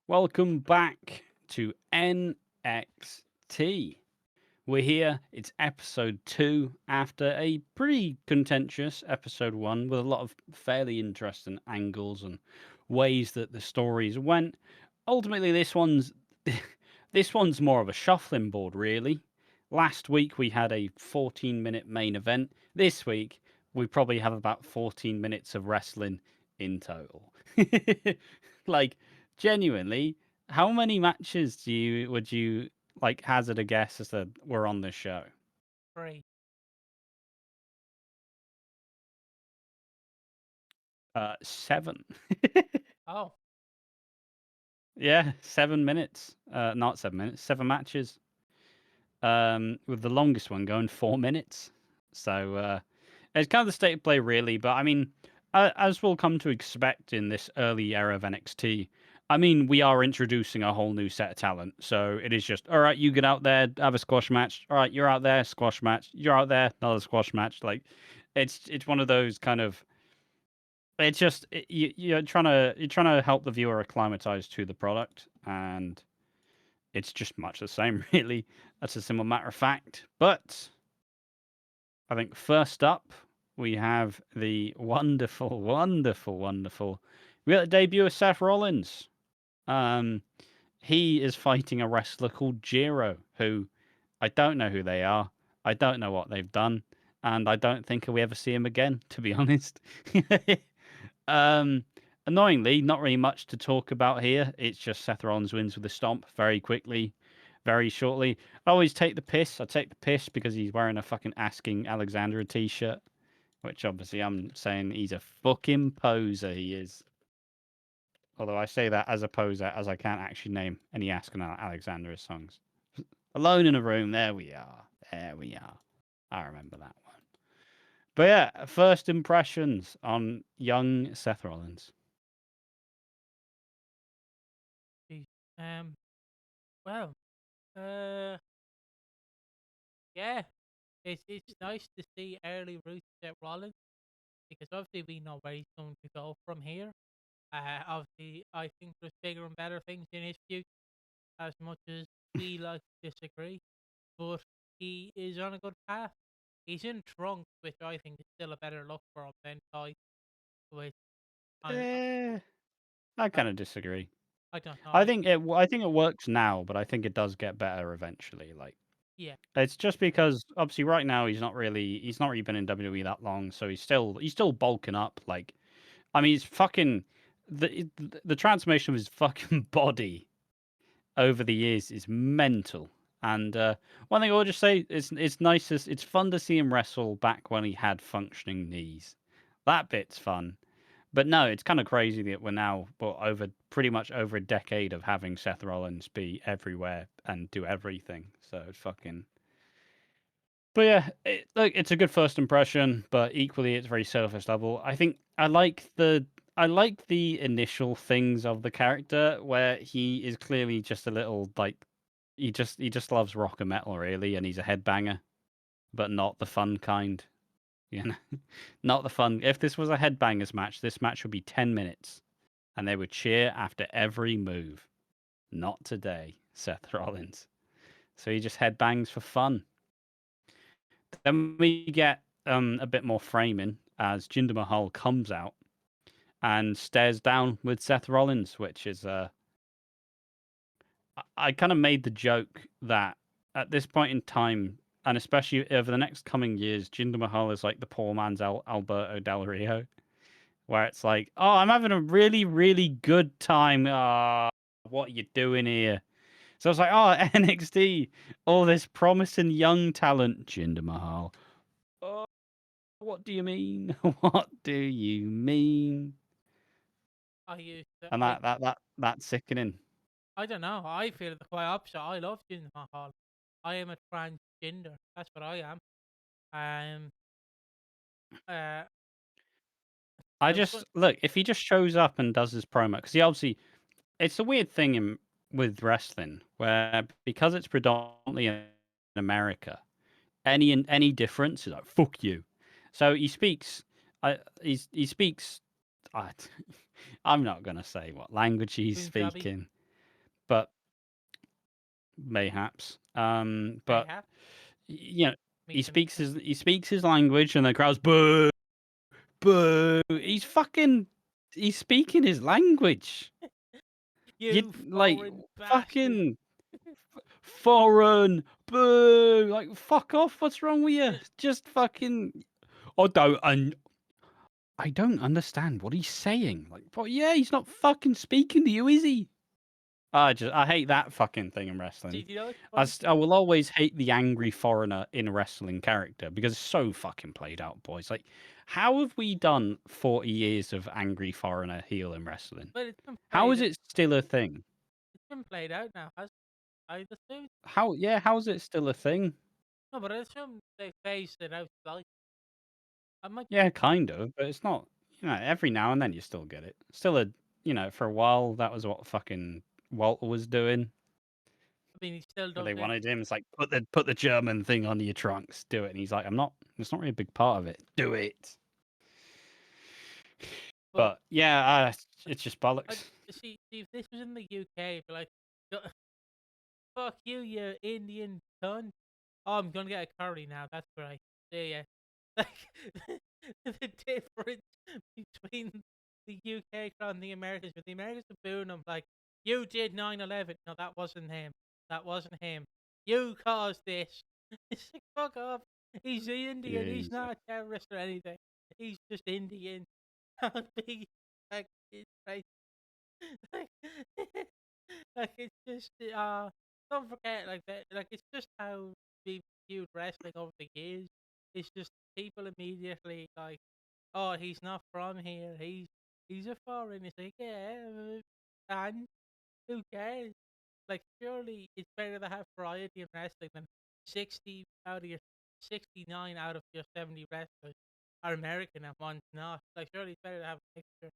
Welcome back to NXT. We're here, it's episode 2 after a pretty contentious episode 1 with a lot of fairly interesting angles and ways that the stories went. Ultimately, this one's more of a shuffling board, really. Last week we had a 14-minute main event. This week we probably have about 14 minutes of wrestling in total. Like, genuinely, how many matches would you like hazard a guess as to were on this show? 3. 7. Oh, Yeah, 7 minutes. Not 7 minutes, 7 matches. With the longest one going 4 minutes. So it's kind of the state of play, really. But I mean, as we'll come to expect in this early era of NXT, I mean, we are introducing a whole new set of talent. So it is just, all right, you get out there, have a squash match. All right, you're out there, squash match. You're out there, another squash match. Like, it's one of those kind of. It's just you're trying to help the viewer acclimatize to the product, and it's just much the same, really. That's a simple matter of fact. But I think first up, we have the wonderful, wonderful, wonderful. We got the debut of Seth Rollins. Um, he is fighting a wrestler called Jiro, who I don't know who they are. I don't know what they've done, and I don't think we ever see him again, to be honest. Um, Annoyingly, not really much to talk about here. It's just Seth Rollins wins with a stomp very quickly, very shortly. I always take the piss. I take the piss because he's wearing a fucking Asking Alexandra t-shirt, which obviously I'm saying he's a fucking poser. He is. Although I say that as a poser, as I can't actually name any Asking Alexandra songs. Alone in a room. There we are. There we are. I remember that one. But yeah, first impressions on young Seth Rollins. geez. Um, well, uh, yeah, it's nice to see early roots at Rollins because obviously we know where he's going to go from here. Obviously, I think there's bigger and better things in his future, as much as we like to disagree. But he is on a good path. He's in trunk, which I think is still a better look for him than tight, which I, Eh, I I, kind of disagree. I don't know. I think it works now, but I think it does get better eventually. Like Yeah, it's just because obviously right now he's not really been in WWE that long, so he's still bulking up. Like I mean, he's fucking the transformation of his fucking body over the years is mental. And one thing I will just say is it's fun to see him wrestle back when he had functioning knees. That bit's fun. But no, it's kind of crazy that we're now, but over pretty much over a decade of having Seth Rollins be everywhere and do everything. So it's fucking. But yeah, look, it's a good first impression, but equally, it's very surface level. I think I like the initial things of the character where he is clearly just a little like he just loves rock and metal really, and he's a headbanger, but not the fun kind. You know, not the fun. If this was a headbangers match, this match would be 10 minutes and they would cheer after every move. Not today, Seth Rollins. So he just headbangs for fun. Then we get a bit more framing as Jinder Mahal comes out and stares down with Seth Rollins, which is I kind of made the joke that at this point in time, and especially over the next coming years, Jinder Mahal is like the poor man's Alberto Del Rio, where it's like, oh, I'm having a really, really good time. What are you doing here? So I was like, oh, NXT, all this promising young talent, Jinder Mahal. Oh, what do you mean? What do you mean? I used to, And that's sickening. I don't know. I feel the quite opposite. I love Jinder Mahal. I am a transgender. That's what I am. Um, uh, I there was just one. look if he just shows up and does his promo because he obviously it's a weird thing with wrestling where because it's predominantly in America, any difference is like fuck you. So he speaks. He speaks. I, I'm not gonna say what language he's Punjabi. speaking. but mayhaps. But Mayhap. you know, Me to he speaks his language, and the crowd's boo, boo. He's speaking his language. You You like foreign bastard. fucking foreign boo. Like fuck off. What's wrong with you? Just fucking. I don't understand what he's saying. Like, but yeah, he's not fucking speaking to you, is he? I hate that fucking thing in See, wrestling. do you know what's funny? I will always hate the angry foreigner in a wrestling character because it's so fucking played out, boys. Like, how have we done 40 years of angry foreigner heel in wrestling? But it's been How played. is it still a thing? It's been played out now. Has I assume? How is it still a thing? No, but I assume they phased it out. Like I might be. Yeah, kind of, but it's not. Every now and then you still get it. Still for a while that was what fucking Walter was doing. I mean, he still But does they it. wanted him. It's like put the German thing on your trunks. Do it. And he's like, I'm not. It's not really a big part of it. Do it. But But yeah, it's just I bollocks. see if this was in the UK, it'd be like, fuck you, you Indian cunt. Oh, I'm gonna get a curry now. That's great. See ya. Like the difference between the UK crowd and the Americans. But the Americans are booing him like, you did 9/11. No, that wasn't him. That wasn't him. You caused this. It's like, fuck off. He's Indian. He's Jesus. not a terrorist or anything. He's just Indian. Can't be like it's right. Like, like it's just don't forget like that. Like it's just how we viewed wrestling over the years. It's just people immediately like, oh, he's not from here. He's a foreigner. It's like, yeah, and who cares? Like, surely it's better to have variety in wrestling than 69 out of your 70 wrestlers are American and one's not. Like, surely it's better to have a mixture.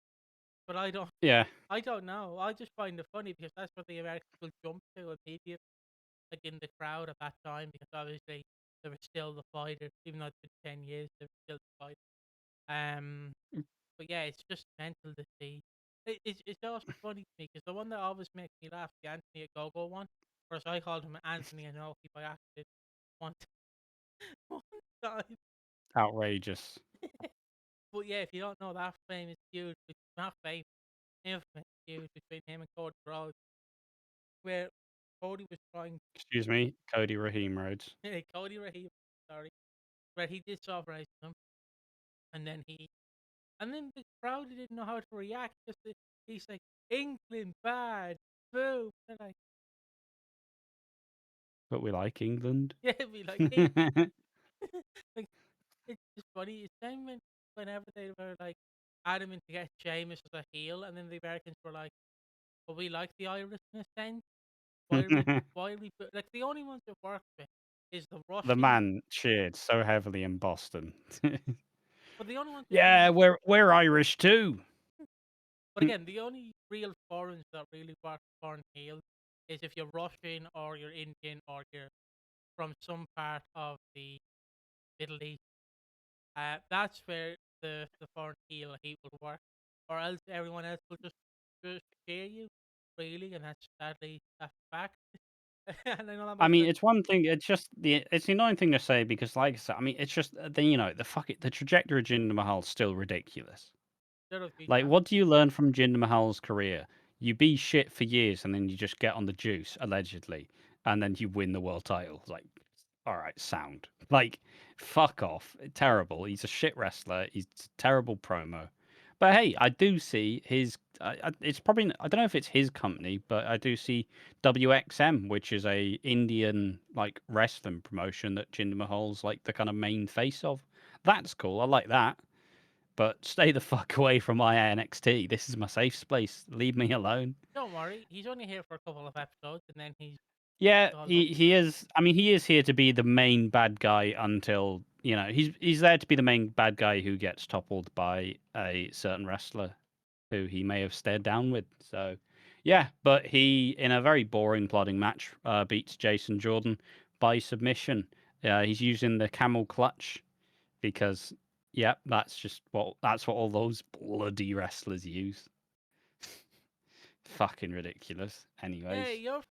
But Yeah. I don't know. I just find it funny because that's what the Americans will jump to immediately, like in the crowd at that time, because obviously they were still the fighters, even though it's been 10 years, they were still the fighters. But yeah, it's just mental to see. It's also funny to me because the one that always makes me laugh, the Anthony Ogogo one, whereas I called him Anthony Inoki by accident one one time. Outrageous. But yeah, if you don't know that famous feud, not famous, infamous feud between him and Cody Rhodes, where Cody was trying Excuse me, Cody Raheem Rhodes. Cody Rahim, sorry, where he did soft racism, and then the crowd didn't know how to react because he's like England bad, boo. They're like, But we like England. yeah, we like England. Like it's just funny. It's same whenever they were like adamant to get Sheamus as a heel, and then the Americans were like, "Well, we like the Irishness then. Why are we like the only ones that work with is the The Russians, man cheered so heavily in Boston. but the only ones that Yeah, really we're Irish too. But again, the only real foreigners that really work foreign heel is if you're Russian or you're Indian or you're from some part of the Middle East. That's where the foreign heel heat will work, or else everyone else will just cheer you, really, and that's sadly that's fact. And I know that I might mean, sound it's one thing. It's the annoying thing to say because, like I said, I mean, it's just the trajectory of Jinder Mahal's still ridiculous. sort of be Like, champ. what do you learn from Jinder Mahal's career? You be shit for years, and then you just get on the juice, allegedly, and then you win the world title. Like, all right, sound. Like, fuck off. Terrible. He's a shit wrestler. He's a terrible promo. But hey, I do see his. It's probably. I don't know if it's his company, but I do see WXM, which is a Indian like wrestling promotion that Jinder Mahal's like the kind of main face of. That's cool. I like that. But stay the fuck away from my NXT. This is my safe space. Leave me alone. Don't worry, he's only here for a couple of episodes, and then he's Yeah, gone up. he is. I mean, he is here to be the main bad guy until he's there to be the main bad guy who gets toppled by a certain wrestler who he may have stared down with. So, yeah, but he in a very boring plodding match beats Jason Jordan by submission. He's using the camel clutch because, yeah, that's what all those bloody wrestlers use. Fucking ridiculous. Yeah, Anyways, you're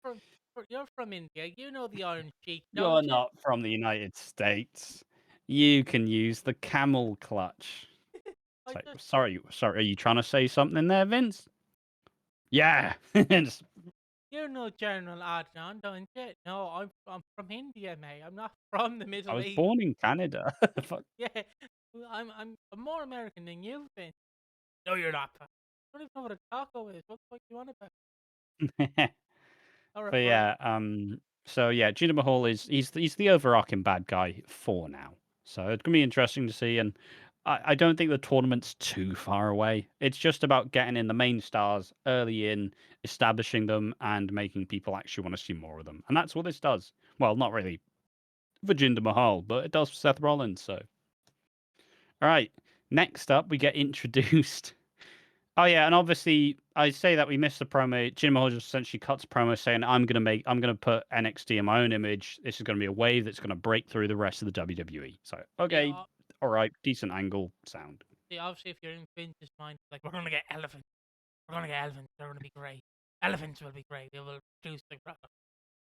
from India. You know the Iron Sheik, you're don't you? not from the United States. You can use the camel clutch. It's I like, just sorry, are you trying to say something there, Vince? Yeah. Just- you know General Adnan, don't you? No, I'm from India, mate. I'm not from the I Middle was East. born in Canada. Fuck. Yeah, well, I'm more American than you've been. No, you're not. Pal. I don't even know what a taco is. What the fuck you want about? Or a But burger? yeah, so yeah, Jinder Mahal is he's the overarching bad guy for now. So it's gonna be interesting to see, and I don't think the tournament's too far away. It's just about getting in the main stars early in, establishing them, and making people actually want to see more of them. And that's what this does. Well, not really for Jinder Mahal, but it does for Seth Rollins. So, all right, next up we get introduced. Oh yeah, and obviously I say that we missed the promo. Jinder Mahal just essentially cuts a promo saying, I'm gonna put NXT in my own image. This is gonna be a wave that's gonna break through the rest of the WWE." So See, okay, all right, decent angle sound. obviously, if you're in Vince's mind, like we're gonna get elephants. We're gonna get elephants. They're gonna be great. Elephants will be great. They will produce the product.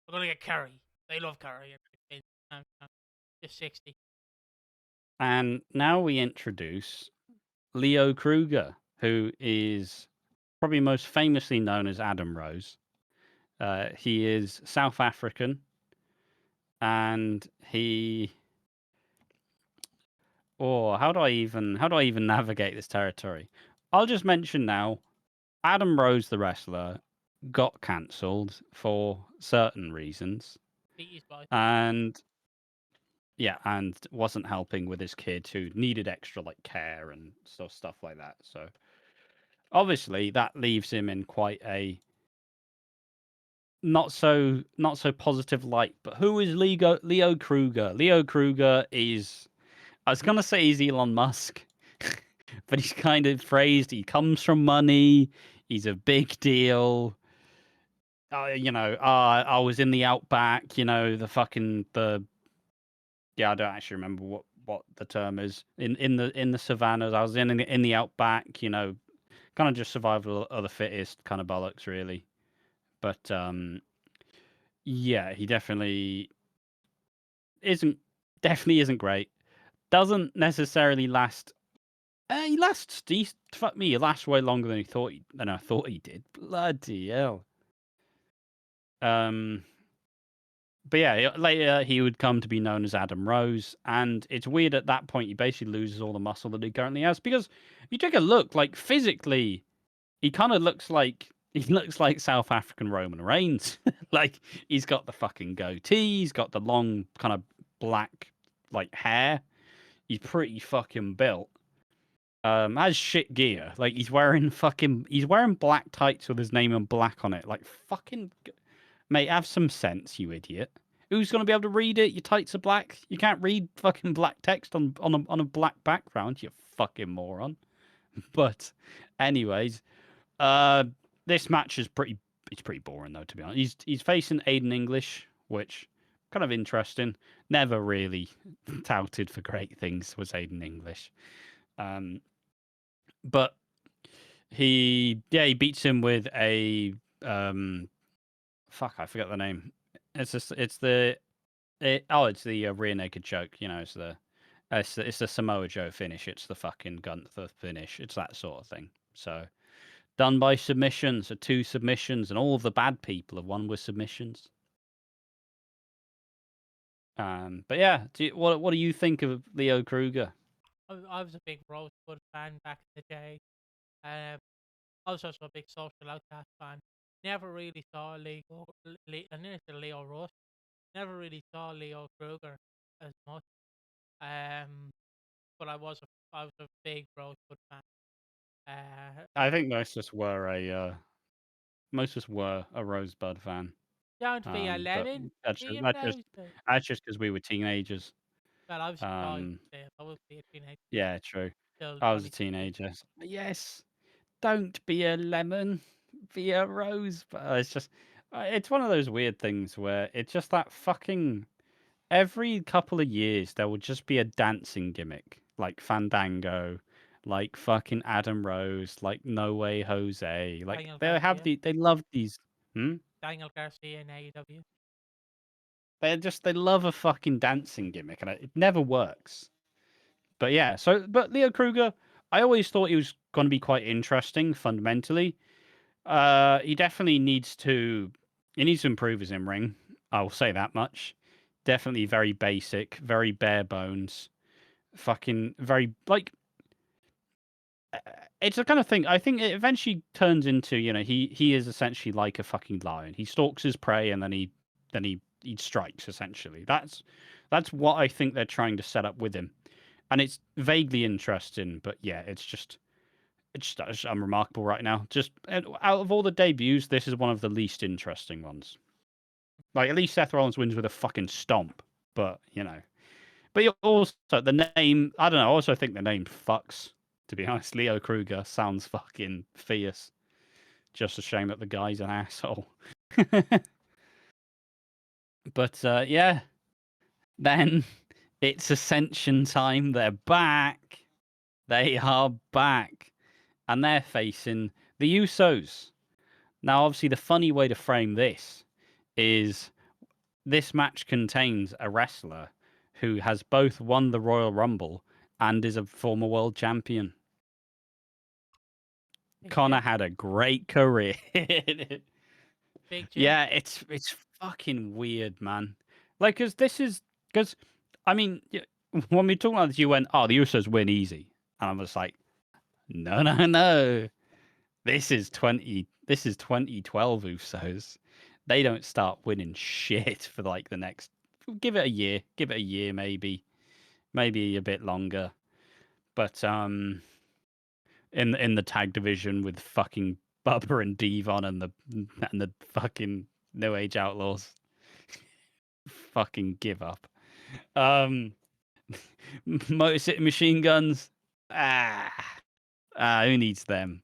We're gonna get curry. They love curry. And Vince, just 60. And now we introduce Leo Kruger, who is probably most famously known as Adam Rose. He is South African, and he. Oh, how do I even navigate this territory? I'll just mention now Adam Rose, the wrestler, got cancelled for certain reasons, Beat his boy. and yeah, and wasn't helping with his kid who needed extra like care and stuff like that. So obviously that leaves him in quite a not so positive light. But who is Leo Kruger? Leo Kruger is I was gonna say he's Elon Musk, but he's kind of phrased. He comes from money. He's a big deal. I was in the outback, the fucking the yeah, I don't actually remember what the term is in the savannas. I was in the outback, kind of just survival of the fittest kind of bollocks, really. But yeah, he isn't definitely isn't great. Doesn't necessarily last. He lasts decent. Fuck me, he lasts way longer than I thought he did. Bloody hell. Um, but yeah, later he would come to be known as Adam Rose, and it's weird at that point he basically loses all the muscle that he currently has because if you take a look, like physically, he kind of looks like he looks like South African Roman Reigns. Like he's got the fucking goatee, he's got the long kind of black like hair. He's pretty fucking built. Has shit gear. Like he's wearing black tights with his name in black on it. Like mate, have some sense, you idiot. Who's gonna be able to read it? Your tights are black. You can't read fucking black text on a black background. You fucking moron. But, anyways, uh, this match is pretty boring though. To be honest, he's facing Aiden English, which kind of interesting. Never really touted for great things was Aiden English. Um, but he beats him with a fuck, I forgot the name. It's just it's the rear naked choke. It's the Samoa Joe finish. It's the fucking Gunther finish. It's that sort of thing. So done by submissions, so 2 submissions, and all of the bad people have won with submissions. But yeah, what do you think of Leo Kruger? I was a big Rosebud fan back in the day. Um, I was also a big Social Outcast fan. Never really saw I nearly said Leo Rush. Never really saw Leo Kruger as much. Um, but I was a big Rosebud fan. Uh, I think most of us were a Rosebud fan. don't be a But lemon, be a that's just rosebud. that's just because we were teenagers. Well, I was a child Um, then. I was a teenager yeah, true. till I was a 22. teenager. Yes, don't be a lemon, be a rose. But it's just, it's one of those weird things where it's just that fucking every couple of years there will just be a dancing gimmick like Fandango like fucking Adam Rose, like No Way Jose. Like Daniel they Garcia. they love these. Daniel Garcia in AEW. They love a fucking dancing gimmick, and it never works. But yeah, but Leo Kruger, I always thought he was going to be quite interesting fundamentally. He definitely needs to improve his in ring. I will say that much. Definitely very basic, very bare bones, fucking very like. uh, It's the kind of thing I think it eventually turns into. He is essentially like a fucking lion. He stalks his prey and then he strikes. Essentially, that's what I think they're trying to set up with him, and it's vaguely interesting. But yeah, it's just unremarkable right now. Just out of all the debuts, this is one of the least interesting ones. Like at least Seth Rollins wins with a fucking stomp, but also the name. I don't know. I also think the name fucks. To be honest, Leo Kruger sounds fucking fierce. Just a shame that the guy's an asshole. But yeah, then it's Ascension time. They're back. They are back, and they're facing the Usos. Now, obviously, the funny way to frame this is this match contains a wrestler who has both won the Royal Rumble and is a former world champion. Connor Yeah. had a great career. Big Jim. Yeah, it's fucking weird, man. Like, because I mean, when we talk about this, you went, "Oh, the Usos win easy," and I was like, "No, no, no. This is 2012 Usos. They don't start winning shit for like the next give it a year. Give it a year maybe. Maybe a bit longer. But in the tag division with fucking Bubba and Devon and the fucking No Age Outlaws. Fucking give up. Um Motor City Machine Guns. Ah, who needs them?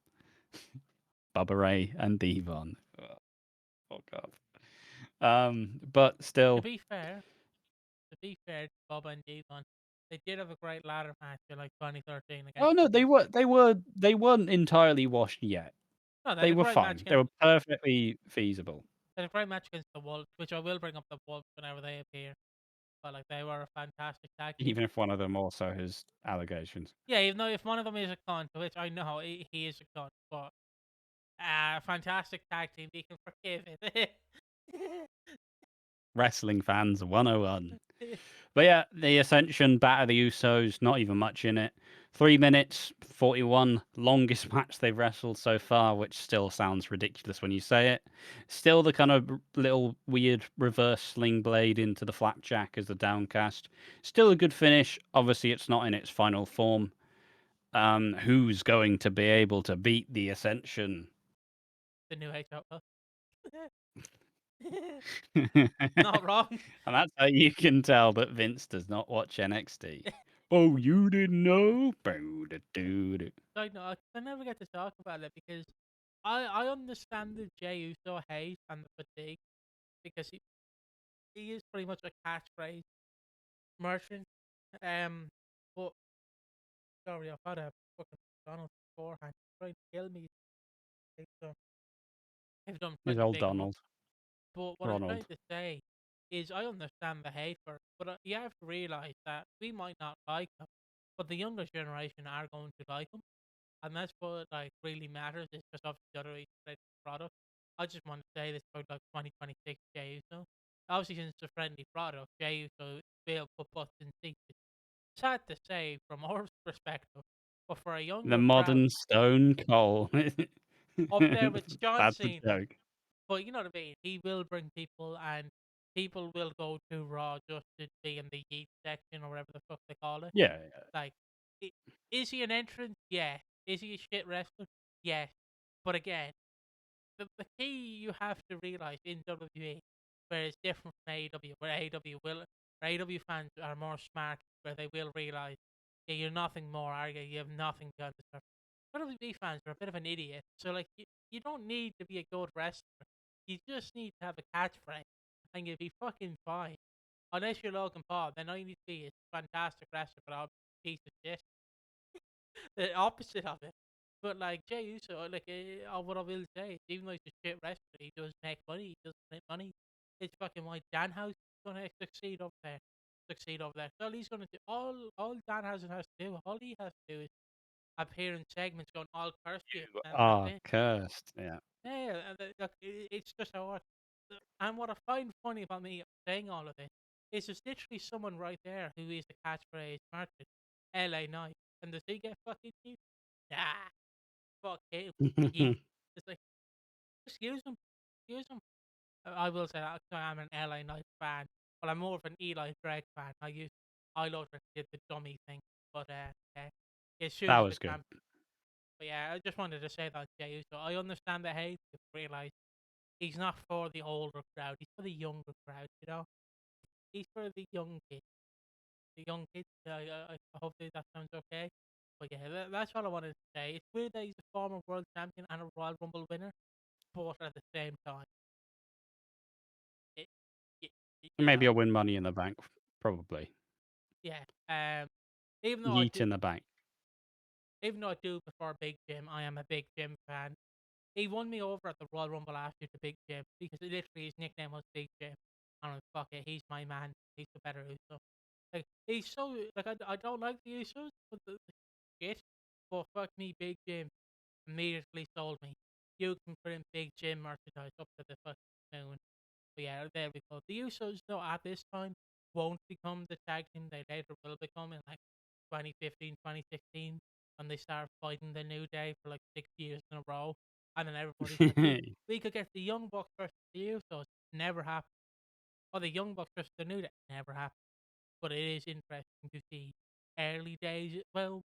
Bubba Ray and Devon. Oh god. But To still. be fair, to Bob and Devon, they did have a great ladder match in like 2013 Oh against no, the War. they weren't entirely washed yet. No, they had They a were great match fine. They against. were perfectly feasible. They had a great match against the Wolves, which I will bring up the Wolves whenever they appear. But like they were a fantastic tag team. Even if one of them also has allegations. Yeah, even though if one of them is a cunt, which I know he is a cunt, but fantastic tag team, we can forgive it. Wrestling fans 101. But yeah, the Ascension batter the Usos, not even much in it. 3 minutes 41, longest match they've wrestled so far, which still sounds ridiculous when you say it. Still the kind of little weird reverse sling blade into the flapjack as the downcast. Still a good finish. Obviously, it's not in its final form. Who's going to be able to beat the Ascension? The new age outlaw. And Not wrong. that's how you can tell that Vince does not watch NXT. Oh, you didn't know? Boo-da-doo-doo. I know I never get to talk about it because I understand the Jey Uso hate and the fatigue because he is pretty much a catchphrase merchant. But sorry, I've had a fucking McDonald's beforehand. He's trying to kill me. So I've done Here's plenty old big enough. Donald. But what I'm trying Ronald. to say is I understand the hate for it, but you have to realize that we might not like him, but the younger generation are going to like him, and that's what like really matters. Is because obviously the other is the product. I just want to say this about like 2026 Jey Uso. Obviously, since it's a friendly product, Jey Uso will put butts in seats. It's sad to say from our perspective, but for a The younger crowd, modern Stone Cold. up there with John That's a Cena. joke. But you know what I mean? He will bring people, and people will go to Raw just to be in the Yeet section or whatever the fuck they call it. Yeah, Like, i- is he an entrant? Yeah. Is he a shit wrestler? Yes. But again, the key you have to realize in WWE, where it's different from AEW, where AEW fans are more smart, where they will realize, yeah, you're nothing more, are you? You have nothing to understand. WWE fans are a bit of an idiot, so like you don't need to be a good wrestler. You just need to have a catchphrase, and you'll be fucking fine. Unless you're Logan Paul, then all you need to be is a fantastic wrestler, but I'll be a piece of shit. the opposite of it. But like Jey Uso, like what I will say, is even though he's a shit wrestler, he does make money. He does make money. It's fucking why Danhausen is gonna succeed over there. Succeed over there. So all he's gonna do, all Danhausen has to do, all he has to do is appear in segments going, "I'll curse you," You and that's are it. cursed. Yeah. Yeah, and look, it's just how it works. And what I find funny about me saying all of this is there's literally someone right there who is the catchphrase merchant, LA Knight, and does he get fucking you? Nah, fuck him. Yeah. It's like, excuse him, excuse him. I will say that 'cause I am an LA Knight fan, but I'm more of an Eli Drake fan. I love that he did the dummy thing, but yeah, his That shoes the was good. champ. But yeah, I just wanted to say that, Jay. So I understand the hate. You realize he's not for the older crowd. He's for the younger crowd. You know, he's for the young kids. The young kids. Hopefully that sounds okay. But yeah, that's all I wanted to say. It's weird that he's a former world champion and a Royal Rumble winner, but at the same time, it, y- you Maybe know, I'll win Money in the Bank. Probably. yeah. Even though I Yeet do, in the bank. even though I do prefer Big Jim, I am a Big Jim fan. He won me over at the Royal Rumble last year to Big Jim because literally his nickname was Big Jim. And I'm fuck it, he's my man. He's the better Uso. Like he's so like I don't like the Usos, but the shit. But fuck me, Big Jim immediately sold me. You can put in Big Jim merchandise up to the fucking moon. But yeah, there we go. The Usos though at this time won't become the tag team they later will become in like 2015, 2016 when they start fighting the New Day for like 6 years in a row. And then everybody's like, we could get the Young Bucks versus the Usos. Never happened. Or the Young Bucks versus the New Day. Never happened. But it is interesting to see early days. Well,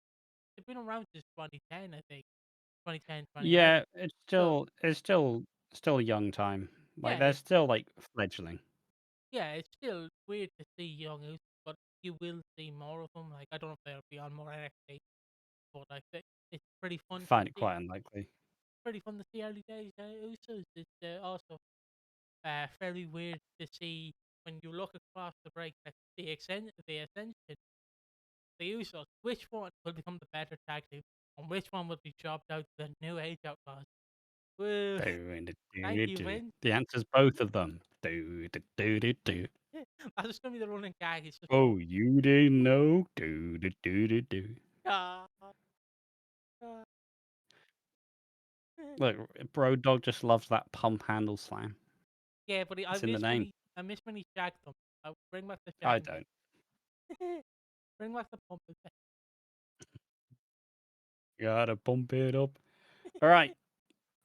they've been around since 2010, I think. 2010, Yeah, 2011. it's So, still a young time. Like yeah, they're still like fledgling. yeah, it's still weird to see young Usos, but you will see more of them. Like, I don't know if they'll be on more NXT, but like, it's pretty I fun to find it see. quite unlikely. Pretty fun to see early days Usos. It's also very weird to see when you look across the break that the Ascension, the Usos, which one will become the better tag team, and which one will be chopped out to the New Age Outlaws. Woo! Thank you, Do. Vince. The answer's both of them. Do. That's just gonna be the running gag. It's just Oh, you didn't know? Do. ah, ah. Look, Bro Dog just loves that pump handle slam. Yeah, but It's in the name. I miss when he shagged them. Bring back the I shagging. don't. Bring back the pumping. Gotta pump it up. All right.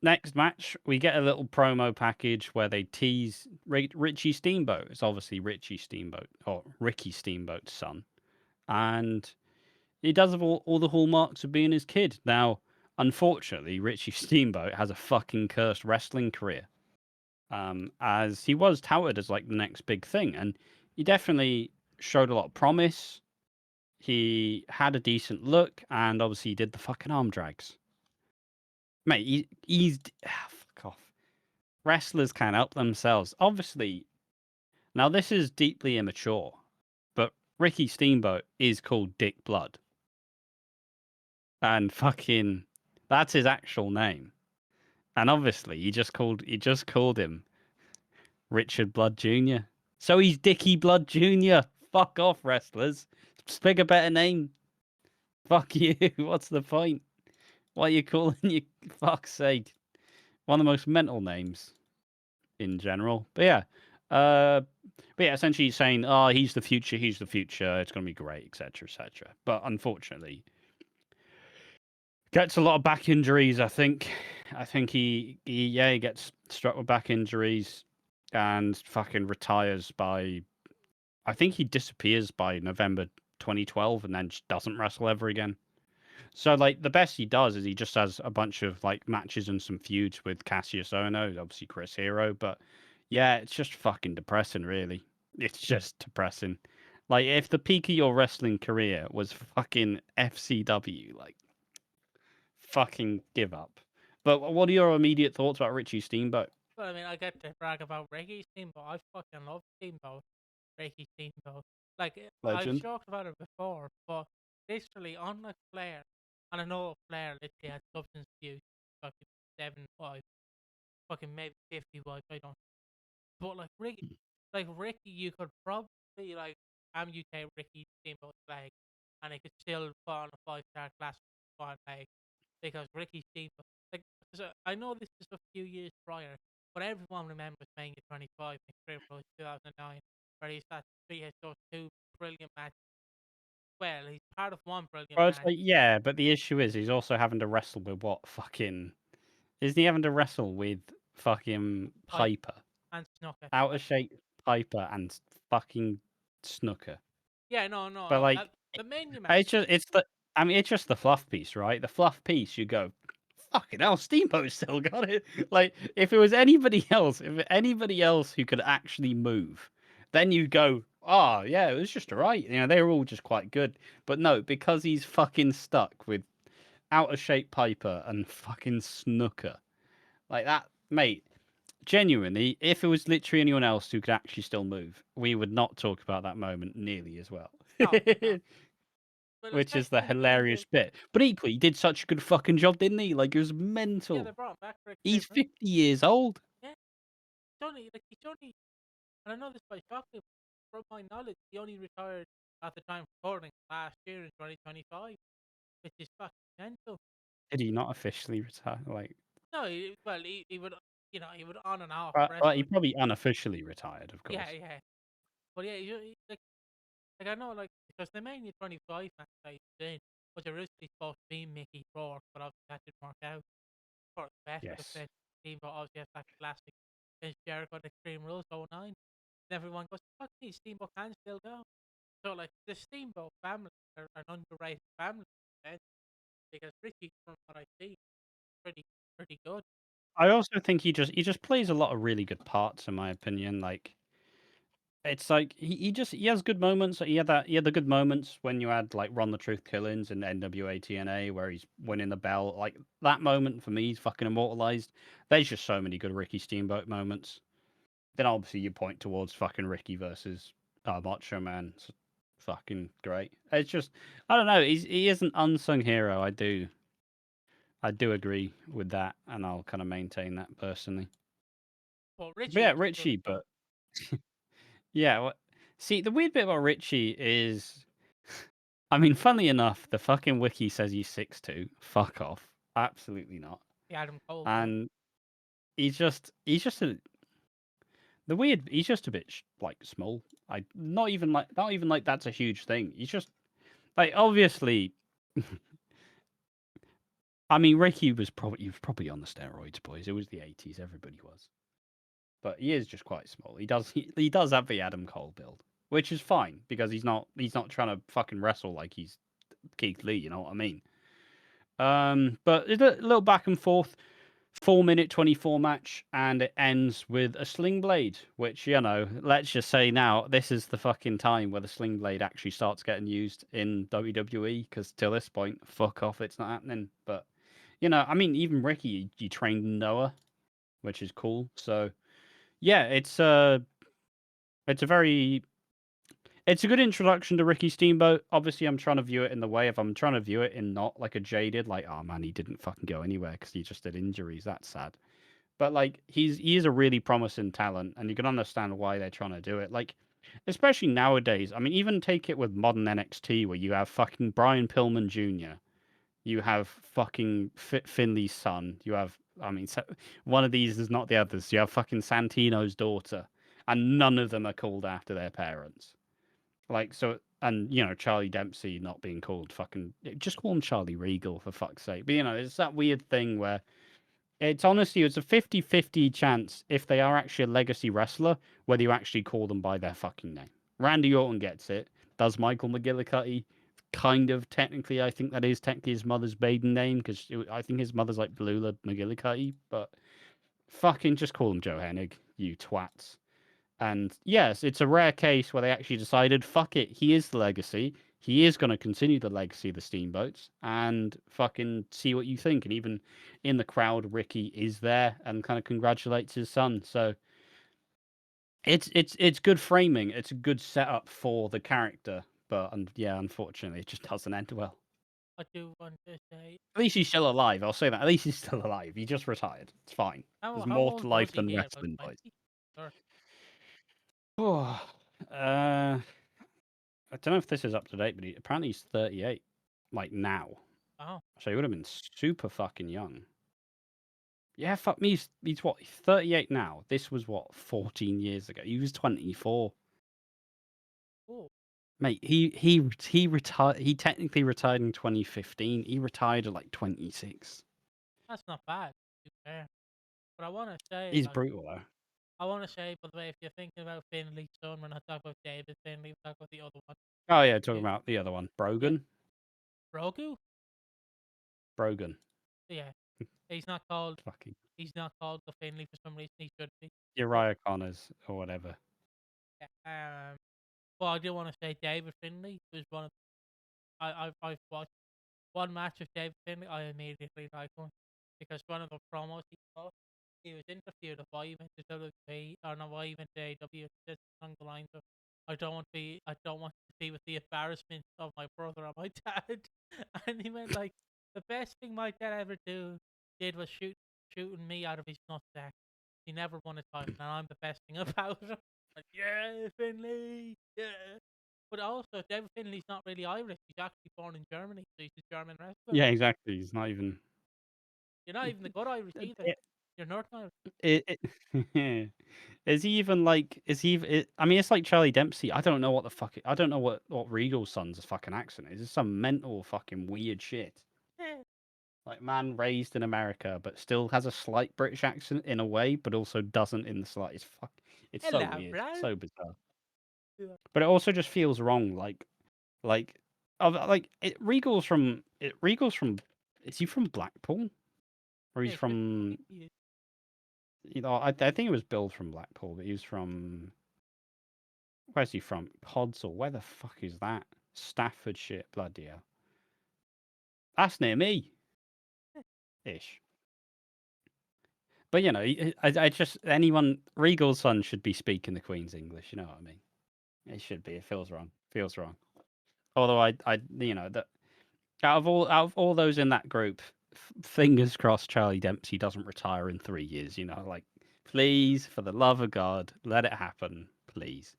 Next match, we get a little promo package where they tease Richie Steamboat. It's obviously Richie Steamboat, or Ricky Steamboat's son. And he does have all the hallmarks of being his kid. Now, unfortunately, Richie Steamboat has a fucking cursed wrestling career. As he was touted as like the next big thing. And he definitely showed a lot of promise. He had a decent look, and obviously he did the fucking arm drags. Mate, he's. Fuck off. Wrestlers can't help themselves. Obviously, now this is deeply immature, but Ricky Steamboat is called Dick Blood. And fucking that's his actual name. And obviously he just called him Richard Blood Jr. So he's Dickie Blood Jr. Fuck off, wrestlers. Just pick a better name. Fuck you. What's the point? Why are you calling you fuck's sake? One of the most mental names in general. But yeah, essentially he's saying, "Oh, he's the future. It's going to be great, etc., etc." But unfortunately, gets a lot of back injuries. I think he gets struck with back injuries and fucking retires by. I think he disappears by November 2012 and then just doesn't wrestle ever again. So like the best he does is he just has a bunch of like matches and some feuds with Cassius Ohno, obviously Chris Hero, but yeah, it's just fucking depressing, really. It's just depressing. Like if the peak of your wrestling career was fucking FCW, like fucking give up. But what are your immediate thoughts about Richie Steamboat? But I mean, I get to brag about Ricky Steamboat. I fucking love Steamboat. Ricky Steamboat. Like, I've Legend. talked about it before, but literally, unlike Flair. And I know Flair literally had substance abuse, fucking 7 5, fucking maybe 50 wives. I don't. But like Ricky, you could probably like amputate Ricky Steamboat's leg, and it could still fall on a 5-star classic one leg because Ricky Steamboat. Like, 'cause I know this is a few years prior, but everyone remembers Mania 25 in Extreme Rules 2009, where he has those two brilliant matches. Well, he's part of one brilliant Well, it's match. like, yeah, but the issue is he's also having to wrestle with what fucking isn't he having to wrestle with fucking Pipe Piper, and Snuka. out of shape Piper, and fucking Snooker. Yeah, no, no, But no. like, That the Mania match. it's the I mean it's just the fluff piece, right? The fluff piece, you go, fucking hell, Steamboat still got it. Like if it was anybody else who could actually move, then you go, oh yeah, it was just alright. You know, they were all just quite good. But no, because he's fucking stuck with out of shape Piper and fucking Snooker. Like that, mate. Genuinely, if it was literally anyone else who could actually still move, we would not talk about that moment nearly as well. No, no. But Which is the especially considering hilarious bit. But equally, he did such a good fucking job, didn't he? Like, it was yeah, they mental. brought him back for Extreme He's Rules. 50 years old. Yeah, he's only, and I know this by shocking. From my knowledge, he only retired at the time of recording last year in 2025, which is fucking mental. Did he not officially retire? Like, No, well, he would, he would on and off well, he wrestle. probably unofficially retired, of Yeah, course. yeah. But yeah, like I know, like because the Mania 25 match I did was originally supposed to be Mickey Rourke, but obviously that didn't work out for the best of Yes. the team. But obviously has that classic against Jericho at Extreme Rules 09. And everyone goes, fuck me, Steamboat can still go. So like the Steamboat family are an underrated family, eh, because Ricky, from what I see, pretty pretty good. I also think he just plays a lot of really good parts, in my opinion. Like, it's like he has good moments. He had the good moments when you had like Ron the Truth Killings in NWA TNA where he's winning the belt. Like that moment for me, he's fucking immortalized. There's just so many good Ricky Steamboat moments. Then obviously you point towards fucking Ricky versus Macho Man. It's fucking great. It's just I don't know. He is an unsung hero. I do agree with that, and I'll kind of maintain that personally. But But Richie yeah, was good Richie. as well. But yeah, see, the weird bit about Richie is, I mean, funnily enough, the fucking wiki says he's 6'2". Fuck off. Absolutely not. The Adam Cole build. And he's just he's just a bit like small. I not even like that's a huge thing. He's just like obviously. I mean, Ricky he was probably on the steroids, boys. It was the 80s. Everybody was. But he is just quite small. He does have the Adam Cole build, which is fine because he's not trying to fucking wrestle like he's Keith Lee. You know what I mean? But it's a little back and forth. 4 minute 24 match, and it ends with a sling blade. Which let's just say now this is the fucking time where the sling blade actually starts getting used in WWE. Because till this point, fuck off, it's not happening. But I mean, even Ricky, he trained in Noah, which is cool. So yeah, it's a good introduction to Ricky Steamboat. Obviously, I'm trying to view it in the way of I'm trying to view it in not like a jaded, like, oh man, he didn't fucking go anywhere because he just did injuries. That's sad. But like he is a really promising talent, and you can understand why they're trying to do it. Like, especially nowadays. I mean, even take it with modern NXT, where you have fucking Brian Pillman Jr., you have fucking Finley's son, you have, I mean, one of these is not the others. You have fucking Santino's daughter, and none of them are called after their parents. Like, so, and Charlie Dempsey not being called fucking, just call him Charlie Regal for fuck's sake. But it's that weird thing where it's a 50-50 chance if they are actually a legacy wrestler, whether you actually call them by their fucking name. Randy Orton gets it. Does Michael McGillicuddy? Kind of technically, I think that is technically his mother's maiden name because I think his mother's like Blula McGillicuddy, but fucking just call him Joe Hennig, you twats. And yes, it's a rare case where they actually decided, fuck it, he is the legacy. He is going to continue the legacy of the Steamboats and fucking see what you think. And even in the crowd, Ricky is there and kind of congratulates his son. So it's good framing. It's a good setup for the character. But yeah, unfortunately, it just doesn't end well. I do want to say, At least he's still alive. I'll say that. At least he's still alive. He just retired. It's fine. There's how more to old was life he than here? About wrestling, boys. 20? Or, Oh, I don't know if this is up to date, but apparently he's 38. Like now. oh, So he would have been super fucking young. Yeah, fuck me. He's what? 38 now. This was what? 14 years ago. He was 24. oh, Mate, he retired. He technically retired in 2015. He retired at like 26. that's not bad, to be fair. But I want to say, He's like, brutal though. I want to say, by the way, if you're thinking about Finley's son, we're not talking about David Finley, we're talking about the other one. Oh yeah, talking Yeah, about the other one, yeah. Brogan. Grogu? Brogan. Yeah. He's not called, Fucking he's not called the Finley for some reason, he should be. But, Uriah Connors or whatever. yeah, well, I do want to say David Finley was one of, I've watched one match of David Finlay, I immediately liked one because one of the promos he was interviewed of why he went to WWE or not why he went to AEW. Just along the lines of, I don't want to be with the embarrassment of my brother or my dad. And he went like, the best thing my dad ever did was shooting me out of his nutsack. He never won a title, and I'm the best thing about him. Like, yeah, Finlay, yeah. But also, David Finlay's not really Irish. He's actually born in Germany, so he's a German wrestler. Yeah, exactly. He's not even. You're not even the good Irish either. It, You're Northern Irish. it, is he even like? Is he? I mean, it's like Charlie Dempsey. I don't know what the fuck. I don't know what Regal's son's fucking accent is. It's some mental fucking weird shit. Yeah. Like man raised in America, but still has a slight British accent in a way, but also doesn't in the slightest. Fuck, it's so Hello, weird, bro. so bizarre. Yeah. But it also just feels wrong. Like, Regal's from. Regal's from. Is he from Blackpool, or he's Yeah, good. from? I think it was Bill from Blackpool, but he was from. Where's he from? Podsall. Where the fuck is that? Staffordshire. Bloody hell. That's near me. Ish. But you know, I just anyone Regal's son should be speaking the Queen's English. You know what I mean? It should be. It feels wrong. Feels wrong. Although that out of all those in that group, fingers crossed, Charlie Dempsey doesn't retire in 3 years. You know, like please, for the love of God, let it happen, please.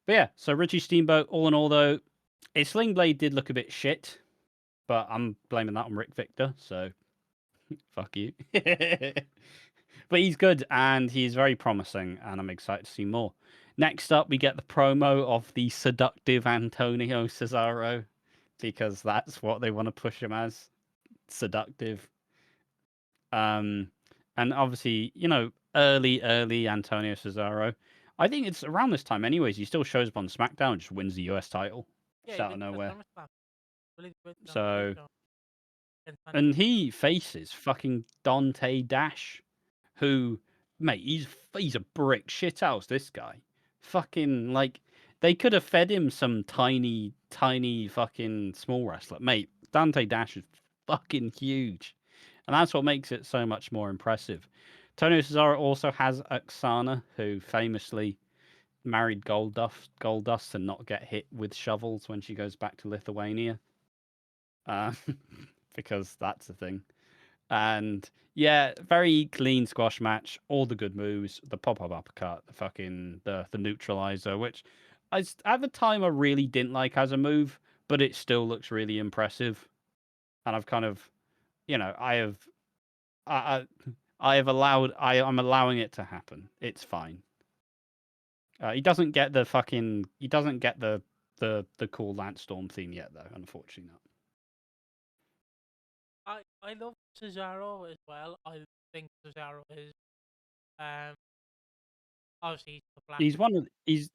But yeah, so Richie Steamboat. All in all, though, his Sling Blade did look a bit shit, but I'm blaming that on Rick Victor. So fuck you. But he's good and he's very promising, and I'm excited to see more. Next up, we get the promo of the seductive Antonio Cesaro, because that's what they want to push him as, seductive. Um, and obviously, early Antonio Cesaro. I think it's around this time, anyways. He still shows up on SmackDown, and just wins the US title, Yeah, just he out of went to nowhere. SummerSlam. Really good on the big So, show. And and Santos. he faces fucking Dante Dash, who, mate, he's a brick shithouse. This guy, fucking like, they could have fed him some tiny fucking small wrestler, mate. Dante Dash is fucking huge, and that's what makes it so much more impressive. Tony Cesaro also has Oksana, who famously married Goldust to not get hit with shovels when she goes back to Lithuania, uh, because that's a thing. And yeah, very clean squash match. All the good moves, the pop up uppercut, the neutralizer, which at the time I really didn't like as a move, but it still looks really impressive. And I've kind of, I have, I, I'm allowing it to happen. It's fine. He doesn't get the cool Lance Storm theme yet though. Unfortunately, not. I love Cesaro as well. I think Cesaro is um obviously he's the black. He's one of he's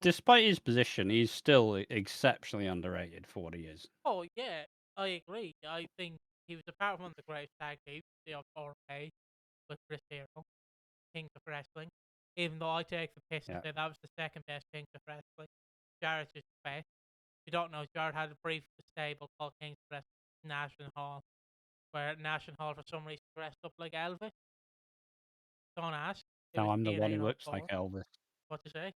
despite his position, he's still exceptionally underrated for what he is. Oh yeah, I agree. I think he was apart from one of the greatest tag teams of 4K with Chris Hero, Kings of Wrestling. Even though I take the piss and Yeah. say that was the second best Kings of Wrestling. Jarrett's is the best. If you don't know, Jarrett had a brief stable called Kings of Wrestling National Hall, where National Hall for some reason dressed up like Elvis. Don't ask. It Now was I'm the one TNA who in looks like '04. Elvis. What to say?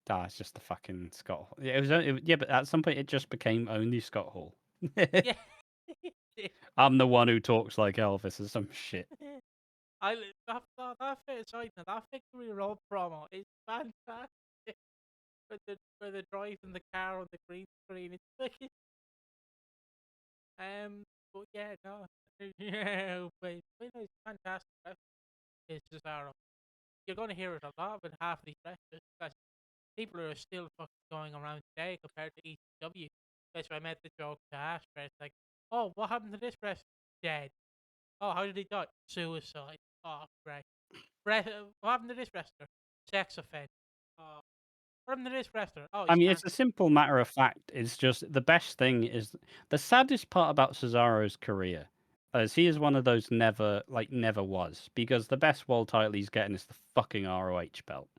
It's just the fucking Scott Hall. Yeah, yeah, but at some point it just became only Scott Hall. Yeah. I'm the one who talks like Elvis or some shit. That fit aside now, that Victory Road promo is fantastic. Where they're driving the car on the green screen, it's like but yeah, no, yeah, but no, it's fantastic. It's Cesaro. You're going to hear it a lot with half these wrestlers because people are still fucking going around today compared to ECW. That's why I made the joke to Ash where it's like, oh, what happened to this wrestler? Dead. Oh, how did he die? Suicide. Oh, great. What happened to this wrestler? Sex offender. Oh, what happened to this wrestler? Oh, I he's mean, it's a cancer. simple matter of fact. It's just the best thing is the saddest part about Cesaro's career, as he is one of those never was, because the best world title he's getting is the fucking ROH belt,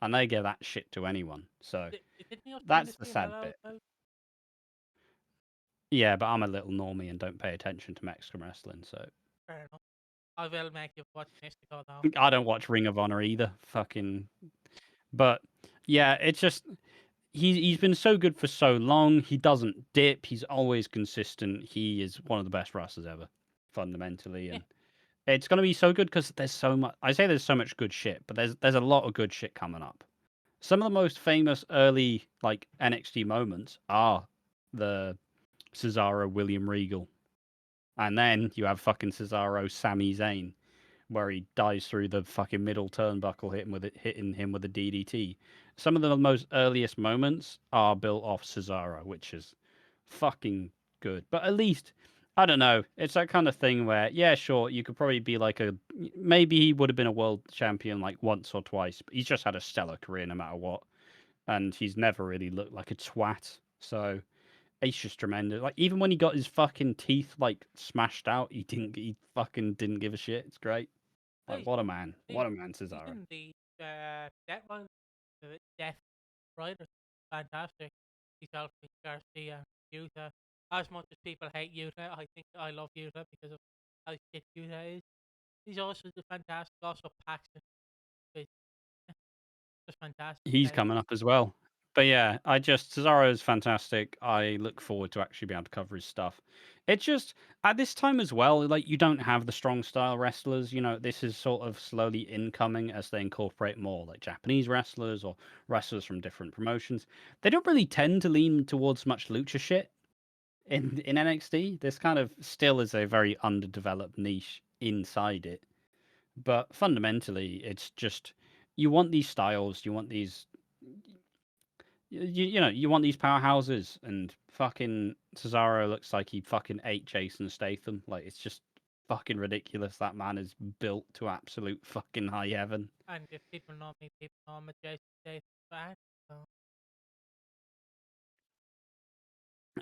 and they give that shit to anyone. So Didn't he also win the that's the sad TNA bit. belt? Yeah, but I'm a little normie and don't pay attention to Mexican wrestling, so Fair enough. I will make you watch this to go down. I don't watch Ring of Honor either. Fucking, but yeah, it's just he's been so good for so long. He doesn't dip. He's always consistent. He is one of the best wrestlers ever, fundamentally, Yeah, and it's gonna be so good because there's so much. I say there's so much good shit, but there's a lot of good shit coming up. Some of the most famous early like NXT moments are the Cesaro William Regal, and then you have fucking Cesaro Sami Zayn, where he dives through the fucking middle turnbuckle, hitting him with a DDT. Some of the most earliest moments are built off Cesaro, which is fucking good. But at least I don't know. It's that kind of thing where, yeah, sure, you could probably be like maybe he would have been a world champion like once or twice, but he's just had a stellar career no matter what, and he's never really looked like a twat. So he's just tremendous. Like even when he got his fucking teeth like smashed out, he fucking didn't give a shit. It's great. no, Like, what a man. he- What a man, Cesaro. even the Deathline, the Death Riders, fantastic. Himself with Garcia, Utah. As much as people hate Utah, I think I love Utah because of how shit Utah is. He's also fantastic. Also Paxton, is just fantastic. He's coming up as well. But yeah, Cesaro is fantastic. I look forward to actually being able to cover his stuff. It's just at this time as well, like you don't have the strong style wrestlers. You know, this is sort of slowly incoming as they incorporate more like Japanese wrestlers or wrestlers from different promotions. They don't really tend to lean towards much lucha shit in NXT. This kind of still is a very underdeveloped niche inside it. But fundamentally, it's just you want these styles, you want these, you know, you want these powerhouses, and fucking Cesaro looks like he fucking ate Jason Statham. Like it's just fucking ridiculous. That man is built to absolute fucking high heaven. And if people know me, people know I'm a Jason Statham fan. So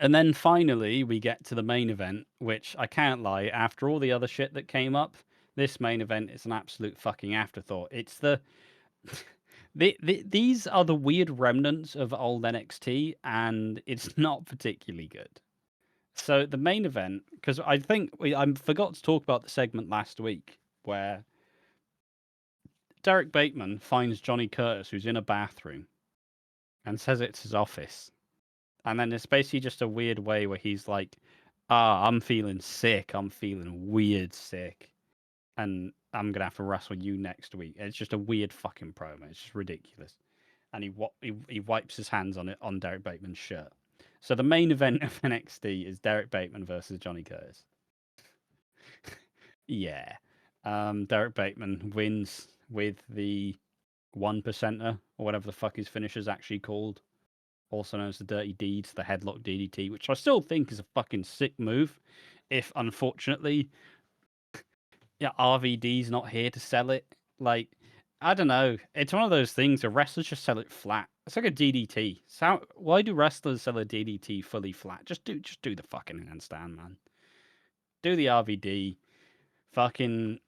And then finally, we get to the main event, which I can't lie, after all the other shit that came up, this main event is an absolute fucking afterthought. It's these are the weird remnants of old NXT, and it's not particularly good. So the main event, because I think I forgot to talk about the segment last week where Derek Bateman finds Johnny Curtis, who's in a bathroom, and says it's his office. And then it's basically just a weird way where he's like, I'm feeling sick. I'm feeling weird sick. And I'm going to have to wrestle you next week. It's just a weird fucking promo. It's just ridiculous. And he wipes his hands on it on Derek Bateman's shirt. So the main event of NXT is Derek Bateman versus Johnny Curtis. Yeah. Derek Bateman wins with the one percenter, or whatever the fuck his finish is actually called, also known as the Dirty Deeds, the Headlock DDT, which I still think is a fucking sick move. If unfortunately, yeah, RVD's not here to sell it. Like, I don't know. It's one of those things. The wrestlers just sell it flat. It's like a DDT. So why do wrestlers sell a DDT fully flat? Just do the fucking handstand, man. Do the RVD. Fucking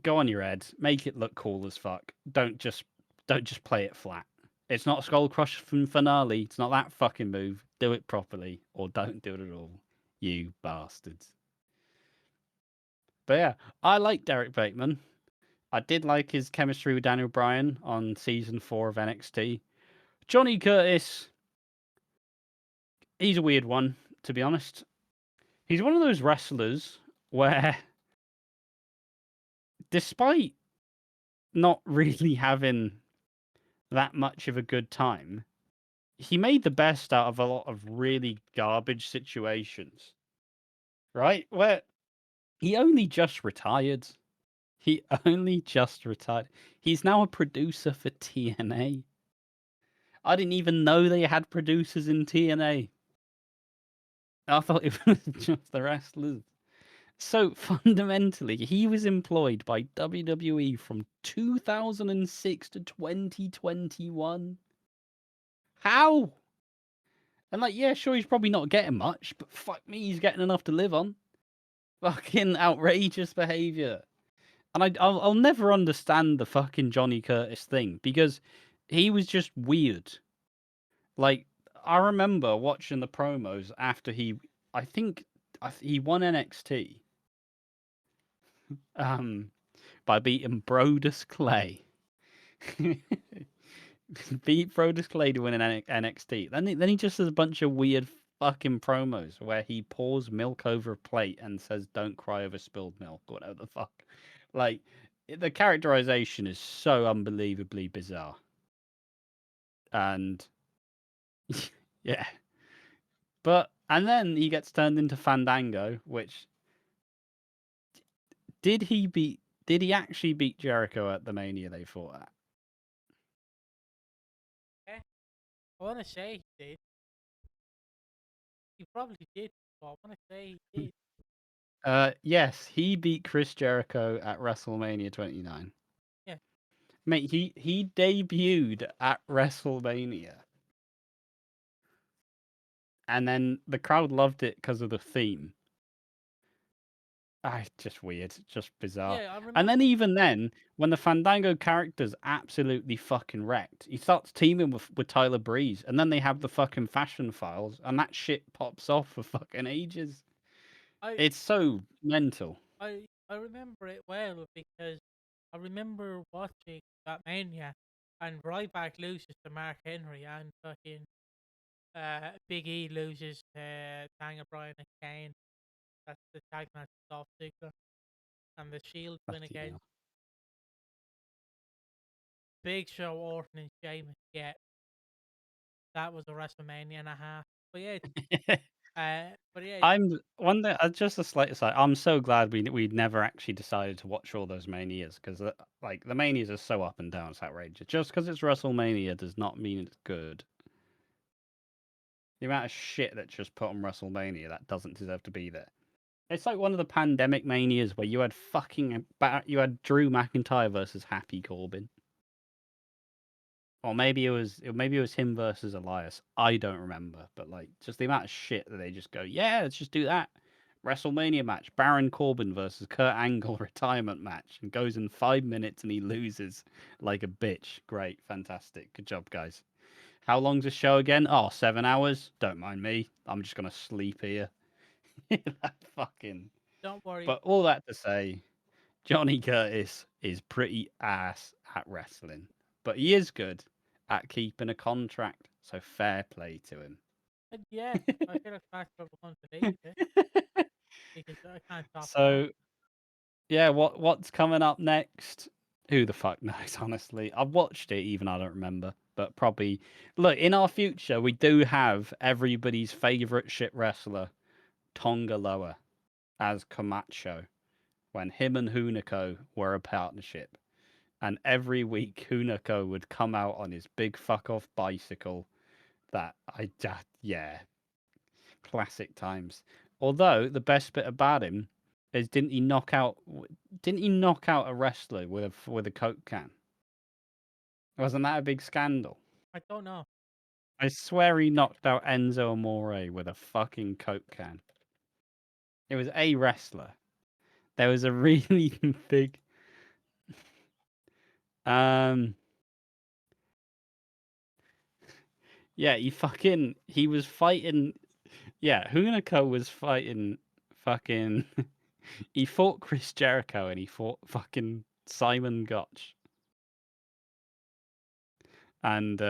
go on your head. Make it look cool as fuck. Don't just play it flat. It's not Skull Crush from finale. It's not that fucking move. Do it properly, or don't do it at all. You bastards. But yeah, I like Derek Bateman. I did like his chemistry with Daniel Bryan on season 4 of NXT. Johnny Curtis, he's a weird one, to be honest. He's one of those wrestlers where, despite not really having that much of a good time, he made the best out of a lot of really garbage situations, right? Where he only just retired. He only just retired. He's now a producer for TNA. I didn't even know they had producers in TNA. I thought it was just the wrestlers. So fundamentally, he was employed by WWE from 2006 to 2021. How? And like, yeah, sure, he's probably not getting much, but fuck me, he's getting enough to live on. Fucking outrageous behavior. And I'll never understand the fucking Johnny Curtis thing because he was just weird. Like, I remember watching the promos after I think he won NXT um, by beating Brodus Clay. Beat Brodus Clay to win an NXT. Then he just does a bunch of weird fucking promos where he pours milk over a plate and says, "Don't cry over spilled milk," or whatever the fuck. Like, the characterization is so unbelievably bizarre. And yeah, and then he gets turned into Fandango, which did he beat? Did he actually beat Jericho at the Mania they fought at? Eh, I want to say he did. He probably did, but I want to say he did. Yes, he beat Chris Jericho at WrestleMania 29. Yeah. Mate, he debuted at WrestleMania, and then the crowd loved it because of the theme. Just weird, just bizarre. Yeah, I And then remember. even then, when the Fandango character's absolutely fucking wrecked, he starts teaming with Tyler Breeze, and then they have the fucking fashion files, and that shit pops off for fucking ages. I It's so mental. I remember it well because I remember watching that Mania and Ryback loses to Mark Henry and fucking Big E loses to Daniel Bryan and Kane. That's the tag match with Dolph Ziggler. And the Shield win Bloody against Big Show, Orton, and Sheamus. Yeah, that was a WrestleMania and a half. But yeah, hell. but yeah, I'm one thing. Just a slight aside. I'm so glad we never actually decided to watch all those manias because like the manias are so up and down. It's outrageous. Just because it's WrestleMania does not mean it's good. The amount of shit that's just put on WrestleMania that doesn't deserve to be there. It's like one of the pandemic manias where you had you had Drew McIntyre versus Happy Corbin, or maybe it was him versus Elias. I don't remember, but like just the amount of shit that they just go, yeah, let's just do that. WrestleMania match, Baron Corbin versus Kurt Angle retirement match, and goes in 5 minutes and he loses like a bitch. Great, fantastic, good job, guys. How long's the show again? Oh, 7 hours. Don't mind me. I'm just gonna sleep here. That fucking. don't worry. But all that to say, Johnny Curtis is pretty ass at wrestling, but he is good at keeping a contract. So fair play to him. And yeah, I feel like that's what we're going to leave it because I can't top that. So yeah, what's coming up next? Who the fuck knows? Honestly, I've watched it, even I don't remember. But probably look in our future, we do have everybody's favorite shit wrestler, Tonga Loa, as Camacho when him and Hunico were a partnership. And every week, Hunico would come out on his big fuck off bicycle. That I just, yeah, classic times. Although the best bit about him is didn't he knock out a wrestler with a Coke can? Wasn't that a big scandal? I don't know. I swear he knocked out Enzo Amore with a fucking Coke can. It was a wrestler. There was a really big um yeah, he was fighting. Yeah, Hunico was fighting fucking. He fought Chris Jericho and he fought fucking Simon Gotch. and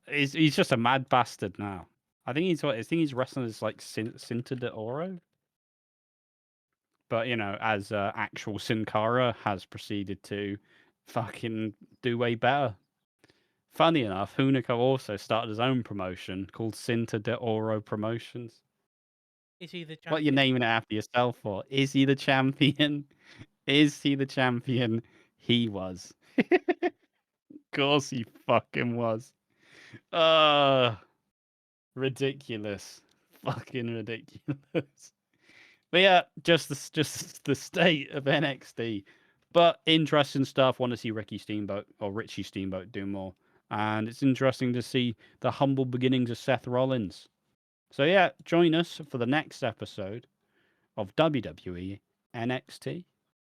he's just a mad bastard now. I think he's wrestling as like Cinta de Oro. But as actual Sin Cara has proceeded to fucking do way better. Funny enough, Hunico also started his own promotion called Cinta de Oro Promotions. Is he the What you champion? naming it after yourself for? Is he the champion? Is he the champion? He was. Of course he fucking was. Ridiculous. Fucking ridiculous. But yeah, just the state of NXT. But interesting stuff. Want to see Ricky Steamboat or Richie Steamboat do more. And it's interesting to see the humble beginnings of Seth Rollins. So yeah, join us for the next episode of WWE NXT.